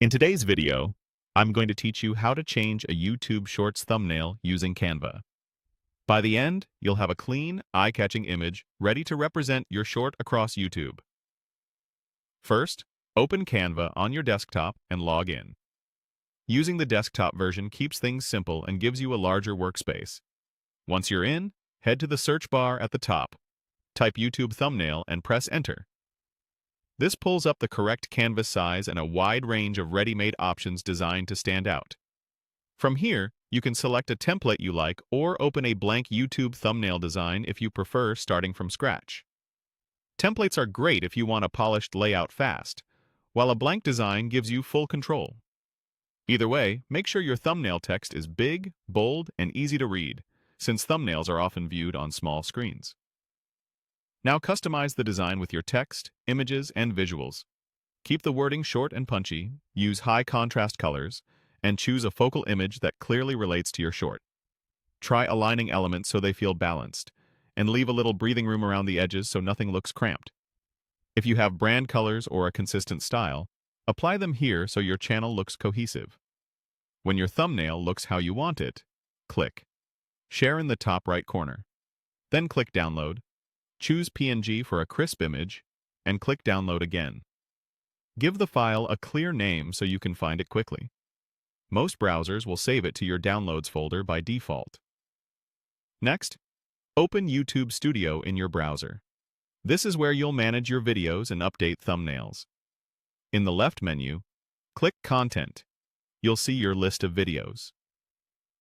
In today's video, I'm going to teach you how to change a YouTube Shorts thumbnail using Canva. By the end, you'll have a clean, eye-catching image ready to represent your short across YouTube. First, open Canva on your desktop and log in. Using the desktop version keeps things simple and gives you a larger workspace. Once you're in, head to the search bar at the top, type YouTube thumbnail and press Enter. This pulls up the correct canvas size and a wide range of ready-made options designed to stand out. From here, you can select a template you like or open a blank YouTube thumbnail design if you prefer starting from scratch. Templates are great if you want a polished layout fast, while a blank design gives you full control. Either way, make sure your thumbnail text is big, bold, and easy to read, since thumbnails are often viewed on small screens. Now customize the design with your text, images, and visuals. Keep the wording short and punchy, use high contrast colors, and choose a focal image that clearly relates to your short. Try aligning elements so they feel balanced, and leave a little breathing room around the edges so nothing looks cramped. If you have brand colors or a consistent style, apply them here so your channel looks cohesive. When your thumbnail looks how you want it, click Share in the top right corner. Then click Download. Choose PNG for a crisp image, and click Download again. Give the file a clear name so you can find it quickly. Most browsers will save it to your Downloads folder by default. Next, open YouTube Studio in your browser. This is where you'll manage your videos and update thumbnails. In the left menu, click Content. You'll see your list of videos.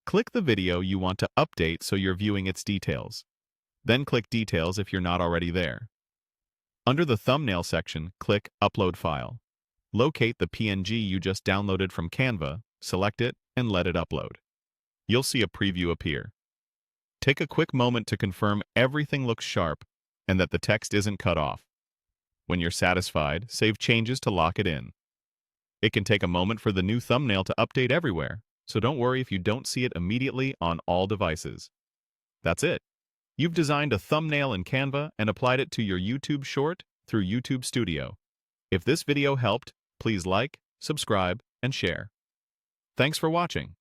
Click the video you want to update so you're viewing its details. Then click Details if you're not already there. Under the Thumbnail section, click Upload File. Locate the PNG you just downloaded from Canva, select it, and let it upload. You'll see a preview appear. Take a quick moment to confirm everything looks sharp and that the text isn't cut off. When you're satisfied, save changes to lock it in. It can take a moment for the new thumbnail to update everywhere, so don't worry if you don't see it immediately on all devices. That's it. You've designed a thumbnail in Canva and applied it to your YouTube short through YouTube Studio. If this video helped, please like, subscribe, and share. Thanks for watching.